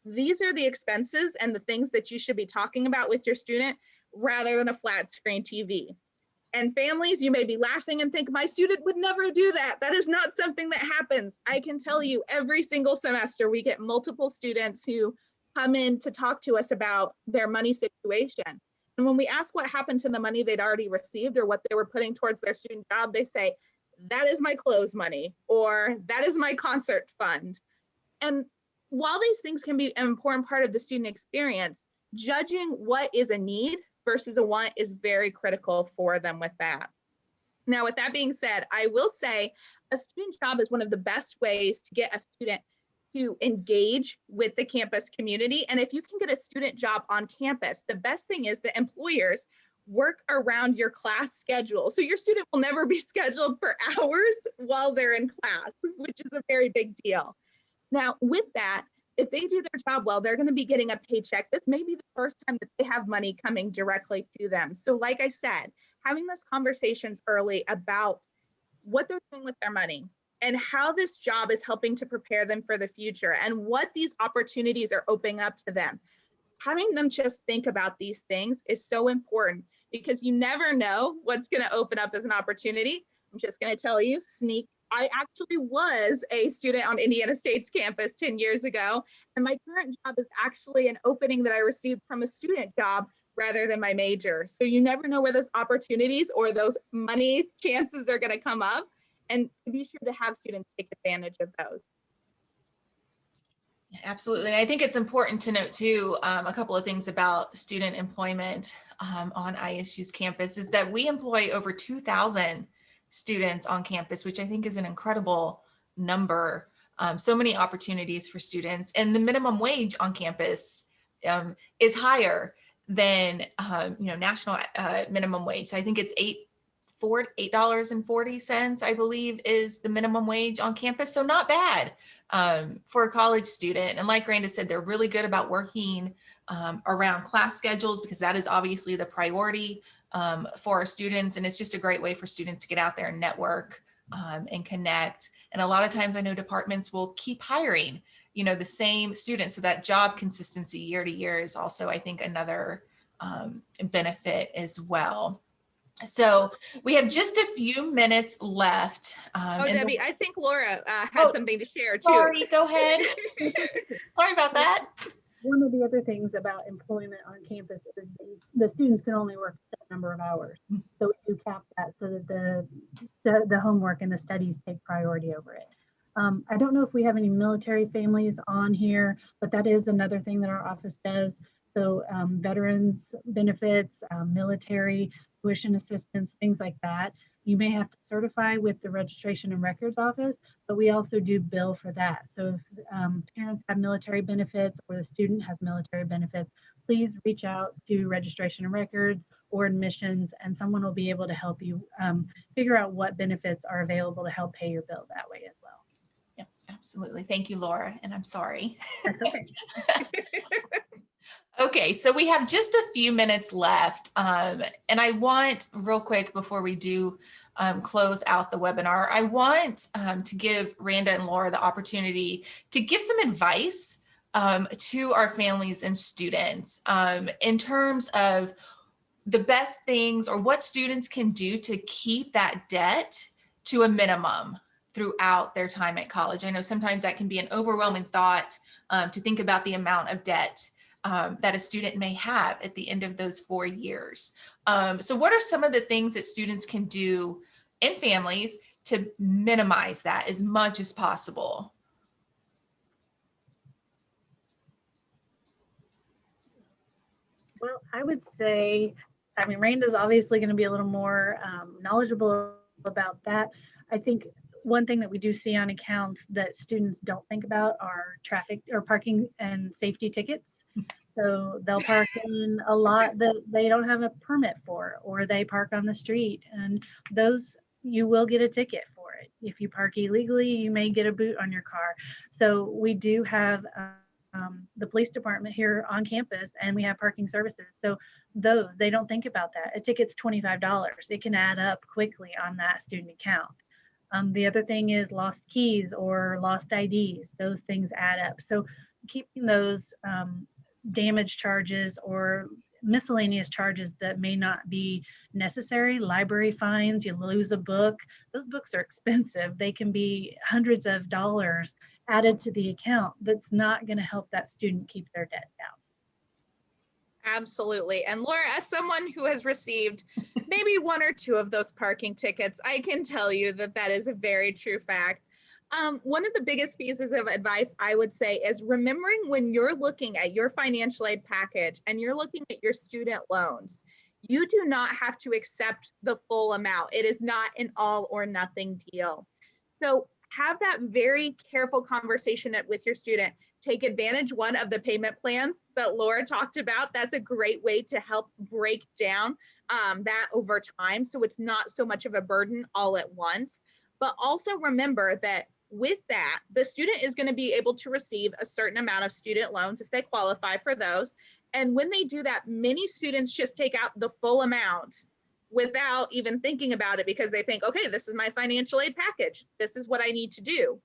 These are the expenses and the things that you should be talking about with your student rather than a flat screen TV. And families, you may be laughing and think, my student would never do that. That is not something that happens. I can tell you every single semester, we get multiple students who come in to talk to us about their money situation. And when we ask what happened to the money they'd already received or what they were putting towards their student job, they say, that is my clothes money, or that is my concert fund. And while these things can be an important part of the student experience, judging what is a need versus a want is very critical for them with that. Now, with that being said, I will say a student job is one of the best ways to get a student to engage with the campus community. And if you can get a student job on campus, the best thing is that employers work around your class schedule. So your student will never be scheduled for hours while they're in class, which is a very big deal. Now, with that, if they do their job well, they're going to be getting a paycheck. This may be the first time that they have money coming directly to them. So like I said, having those conversations early about what they're doing with their money and how this job is helping to prepare them for the future and what these opportunities are opening up to them. Having them just think about these things is so important because you never know what's going to open up as an opportunity. I'm just going to tell you, I actually was a student on Indiana State's campus 10 years ago, and my current job is actually an opening that I received from a student job rather than my major. So you never know where those opportunities or those money chances are going to come up, and to be sure to have students take advantage of those. Absolutely. And I think it's important to note too, a couple of things about student employment on ISU's campus is that we employ over 2,000 students on campus, which I think is an incredible number. So many opportunities for students, and the minimum wage on campus is higher than national minimum wage. So I think it's $8.40, I believe, is the minimum wage on campus. So not bad for a college student. And like Randa said, they're really good about working around class schedules, because that is obviously the priority for our students. And it's just a great way for students to get out there and network and connect. And a lot of times I know departments will keep hiring, the same students. So that job consistency year to year is also, I think, another benefit as well. So we have just a few minutes left. Debbie, I think Laura had something to share too. Sorry, go ahead. Sorry about that. One of the other things about employment on campus is the students can only work a set number of hours. So we do cap that so that the homework and the studies take priority over it. I don't know if we have any military families on here, but that is another thing that our office does. So veterans benefits, military, tuition assistance, things like that. You may have to certify with the registration and records office, but we also do bill for that. So if parents have military benefits or the student has military benefits, please reach out to registration and records or admissions, and someone will be able to help you figure out what benefits are available to help pay your bill that way as well. Yeah, absolutely. Thank you, Laura. And I'm sorry. That's okay. Okay, so we have just a few minutes left. And I want, real quick, before we do close out the webinar, I want to give Randa and Laura the opportunity to give some advice to our families and students in terms of the best things or what students can do to keep that debt to a minimum throughout their time at college. I know sometimes that can be an overwhelming thought to think about the amount of debt that a student may have at the end of those 4 years. So what are some of the things that students can do in families to minimize that as much as possible? Well, I would say, Randa's obviously going to be a little more knowledgeable about that. I think one thing that we do see on accounts that students don't think about are traffic or parking and safety tickets. So they'll park in a lot that they don't have a permit for, or they park on the street, and those you will get a ticket for it. If you park illegally, you may get a boot on your car. So we do have the police department here on campus, and we have parking services. So those, they don't think about that. A ticket's $25. It can add up quickly on that student account. The other thing is lost keys or lost IDs. Those things add up. So keeping those damage charges or miscellaneous charges that may not be necessary, library fines, you lose a book, those books are expensive. They can be hundreds of dollars added to the account. That's not going to help that student keep their debt down. Absolutely. And Laura, as someone who has received maybe one or two of those parking tickets, I can tell you that that is a very true fact. One of the biggest pieces of advice I would say is remembering when you're looking at your financial aid package and you're looking at your student loans, you do not have to accept the full amount. It is not an all or nothing deal. So have that very careful conversation with your student. Take advantage, one, of the payment plans that Laura talked about. That's a great way to help break down that over time, so it's not so much of a burden all at once. But also remember that with that, the student is going to be able to receive a certain amount of student loans if they qualify for those. And when they do that, many students just take out the full amount without even thinking about it, because they think, okay, this is my financial aid package. This is what I need to do.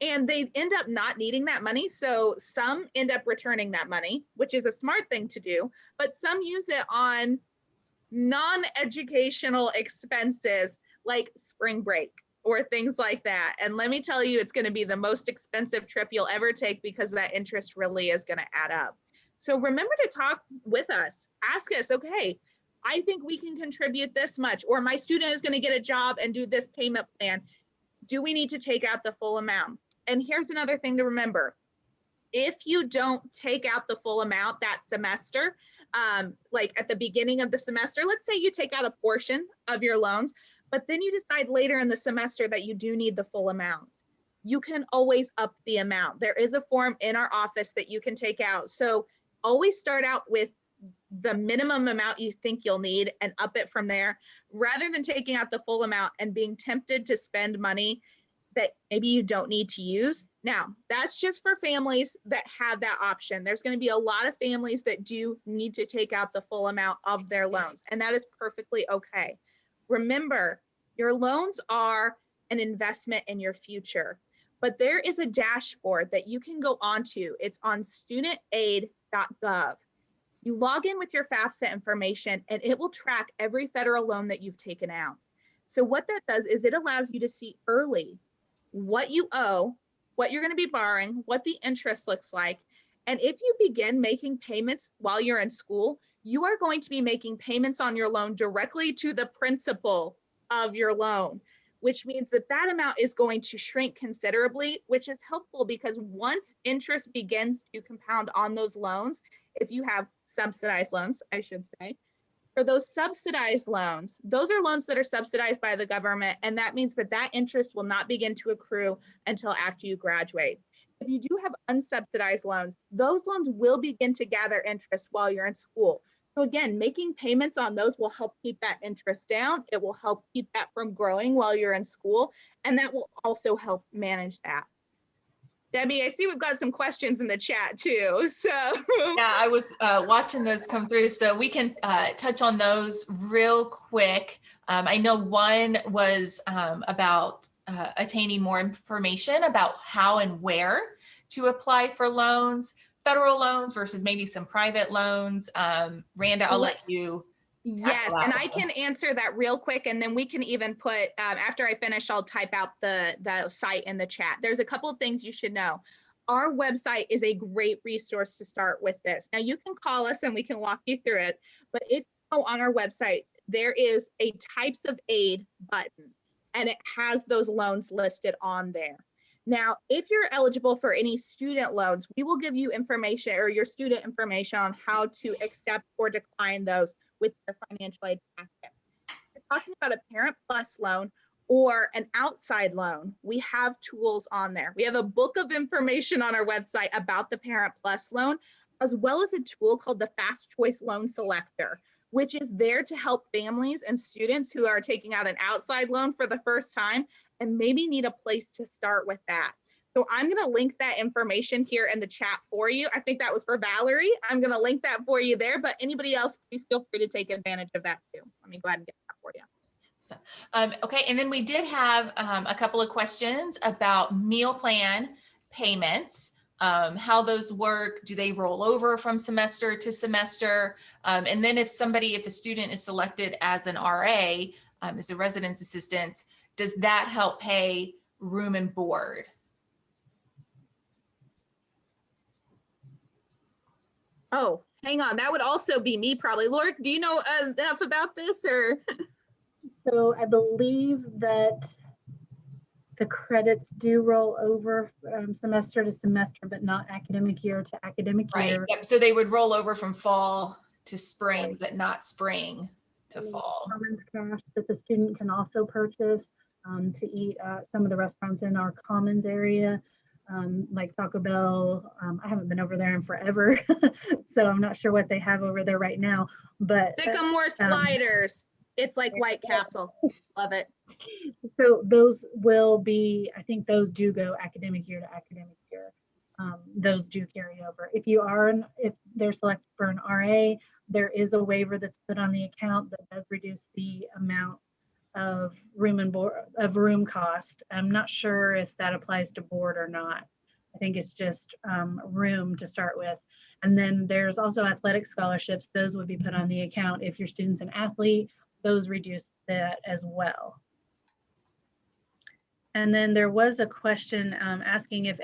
And they end up not needing that money. So some end up returning that money, which is a smart thing to do, but some use it on non-educational expenses like spring break or things like that. And let me tell you, it's going to be the most expensive trip you'll ever take, because that interest really is going to add up. So remember to talk with us. Ask us, okay, I think we can contribute this much, or my student is going to get a job and do this payment plan. Do we need to take out the full amount? And here's another thing to remember. if you don't take out the full amount that semester, like at the beginning of the semester, let's say you take out a portion of your loans, but then you decide later in the semester that you do need the full amount, you can always up the amount. There is a form in our office that you can take out. So always start out with the minimum amount you think you'll need and up it from there, rather than taking out the full amount and being tempted to spend money that maybe you don't need to use. Now, that's just for families that have that option. There's going to be a lot of families that do need to take out the full amount of their loans, and that is perfectly okay. Remember, your loans are an investment in your future, but there is a dashboard that you can go onto. It's on studentaid.gov. You log in with your FAFSA information, and it will track every federal loan that you've taken out. So what that does is it allows you to see early what you owe, what you're going to be borrowing, what the interest looks like. And if you begin making payments while you're in school, you are going to be making payments on your loan directly to the principal of your loan, which means that that amount is going to shrink considerably, which is helpful because once interest begins to compound on those loans, if you have subsidized loans, I should say, for those subsidized loans, those are loans that are subsidized by the government, and that means that that interest will not begin to accrue until after you graduate. If you do have unsubsidized loans, those loans will begin to gather interest while you're in school. So again, making payments on those will help keep that interest down. It will help keep that from growing while you're in school, and that will also help manage that. Debbie, I see we've got some questions in the chat too. So Yeah, I was watching those come through, so we can touch on those real quick. I know one was about attaining more information about how and where to apply for loans, federal loans versus maybe some private loans. Randa, I'll let you. yes, and I can answer that real quick, and then we can even put, after I finish, I'll type out the site in the chat. There's a couple of things you should know. Our website is a great resource to start with this. Now you can call us and we can walk you through it, but if you go on our website, there is a types of aid button, and it has those loans listed on there. Now, if you're eligible for any student loans, we will give you information or your student information on how to accept or decline those with the financial aid packet. If you're talking about a Parent Plus loan or an outside loan, we have tools on there. We have a book of information on our website about the Parent Plus loan, as well as a tool called the Fast Choice Loan Selector, which is there to help families and students who are taking out an outside loan for the first time and maybe need a place to start with that. So I'm going to link that information here in the chat for you. I think that was for Valerie. I'm going to link that for you there, but anybody else, please feel free to take advantage of that too. Let me go ahead and get that for you. So, okay, and then we did have a couple of questions about meal plan payments, how those work. Do they roll over from semester to semester? And then if a student is selected as an RA, as a residence assistant, does that help pay room and board? Oh, hang on. That would also be me probably. Laura, do you know enough about this or? So I believe that the credits do roll over semester to semester, but not academic year to academic year. Right. Yep. So they would roll over from fall to spring, but not spring to fall. Commons cash that the student can also purchase to eat at some of the restaurants in our commons area, like Taco Bell. I haven't been over there in forever, so I'm not sure what they have over there right now. But Sycamore sliders. It's like White Castle. Love it. So those will be, I think those do go academic year to academic year. Those do carry over. If they're selected for an RA, there is a waiver that's put on the account that does reduce the amount of room and board of room cost. I'm not sure if that applies to board or not. I think it's just room to start with. And then there's also athletic scholarships. Those would be put on the account if your student's an athlete. Those reduce that as well. And then there was a question asking if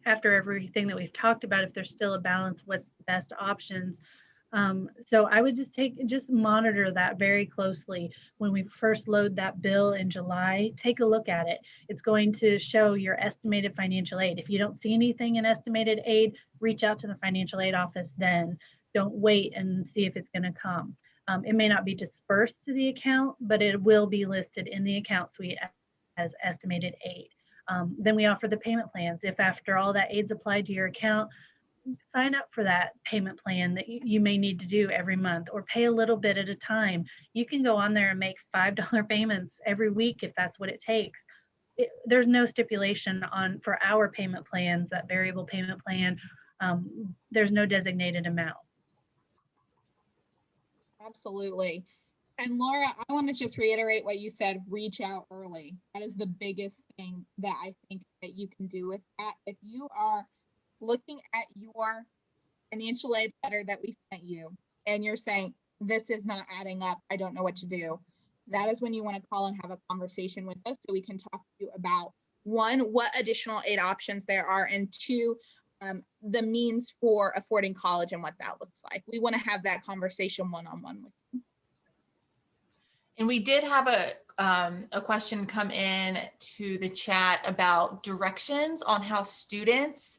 after everything that we've talked about, if there's still a balance, what's the best options? So I would just monitor that very closely. When we first load that bill in July, take a look at it. It's going to show your estimated financial aid. If you don't see anything in estimated aid, reach out to the financial aid office then. Don't wait and see if it's going to come. It may not be dispersed to the account, but it will be listed in the account suite as estimated aid. Then we offer the payment plans. If after all that aid's applied to your account, sign up for that payment plan that you may need to do every month, or pay a little bit at a time. You can go on there and make $5 payments every week if that's what it takes. There's no stipulation on for our payment plans, that variable payment plan. There's no designated amount. Absolutely. And Laura, I want to just reiterate what you said, reach out early. That is the biggest thing that I think that you can do with that. If you are looking at your financial aid letter that we sent you and you're saying, this is not adding up, I don't know what to do, that is when you want to call and have a conversation with us so we can talk to you about, one, what additional aid options there are, and two, the means for affording college and what that looks like. We want to have that conversation one-on-one with you. And we did have a question come in to the chat about directions on how students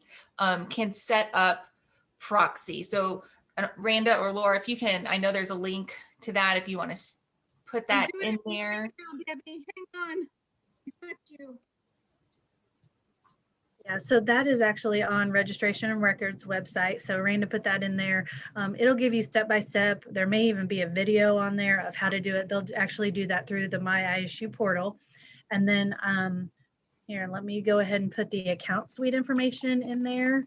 can set up proxy. So Randa or Laura, if you can, I know there's a link to that if you want to put that in there. Right now, Debbie, hang on. I got you. Yeah, so that is actually on Registration and Records website. So Randa put that in there. It'll give you step by step. There may even be a video on there of how to do it. They'll actually do that through the My ISU portal. And then here, let me go ahead and put the account suite information in there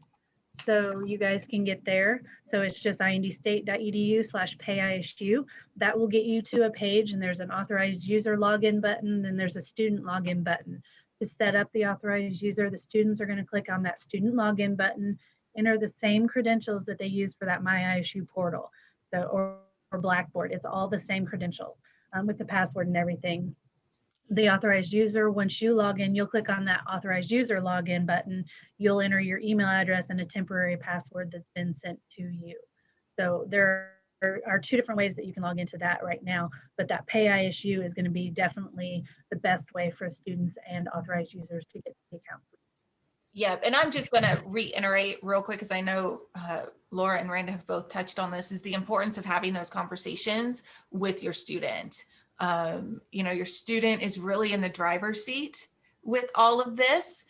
so you guys can get there. So it's just indstate.edu/payisu. That will get you to a page, and there's an authorized user login button, and there's a student login button. To set up the authorized user, the students are going to click on that student login button, enter the same credentials that they use for that My ISU portal, so or Blackboard. It's all the same credentials with the password and everything. The authorized user, once you log in, you'll click on that authorized user login button. You'll enter your email address and a temporary password that's been sent to you. So there are two different ways that you can log into that right now, but that Pay ISU is going to be definitely the best way for students and authorized users to get to the account. Yep, and I'm just going to reiterate real quick, because I know Laura and Randa have both touched on this, is the importance of having those conversations with your student. You know, your student is really in the driver's seat with all of this,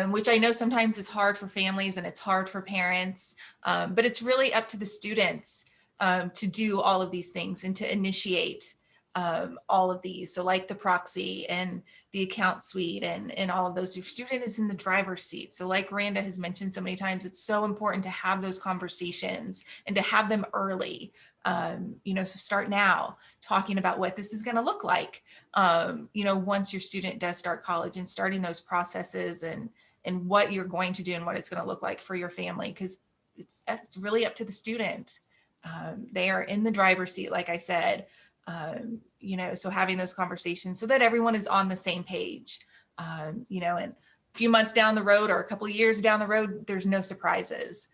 which I know sometimes is hard for families and it's hard for parents, but it's really up to the students to do all of these things and to initiate all of these. So like the proxy and the account suite and all of those, your student is in the driver's seat. So like Randa has mentioned so many times, it's so important to have those conversations and to have them early. You know, so start now talking about what this is going to look like, you know, once your student does start college, and starting those processes and what you're going to do and what it's going to look like for your family, because it's really up to the student. They are in the driver's seat, like I said. You know, so having those conversations so that everyone is on the same page, you know, and a few months down the road or a couple of years down the road, there's no surprises.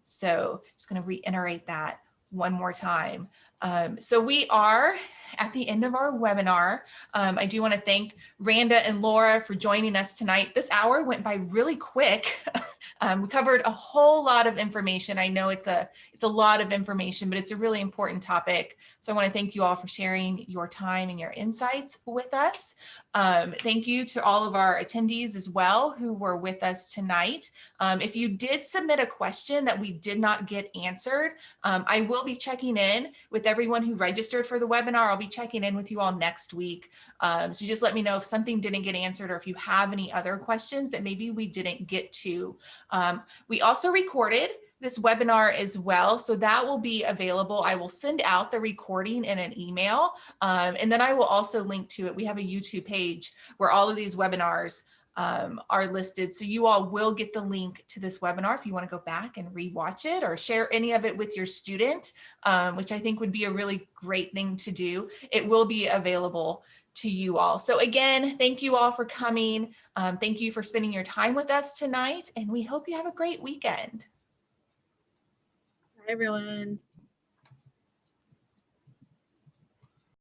So just going to reiterate that one more time. So we are at the end of our webinar. I do want to thank Randa and Laura for joining us tonight. This hour went by really quick. We covered a whole lot of information. I know it's a lot of information, but it's a really important topic. So I want to thank you all for sharing your time and your insights with us. Thank you to all of our attendees as well who were with us tonight. If you did submit a question that we did not get answered, I will be checking in with everyone who registered for the webinar. I'll be checking in with you all next week. So just let me know if something didn't get answered or if you have any other questions that maybe we didn't get to. We also recorded this webinar as well, so that will be available. I will send out the recording in an email, and then I will also link to it. We have a YouTube page where all of these webinars are listed, so you all will get the link to this webinar if you want to go back and rewatch it or share any of it with your student, which I think would be a really great thing to do. It will be available to you all. So again, thank you all for coming. Thank you for spending your time with us tonight, and we hope you have a great weekend. Hi, everyone.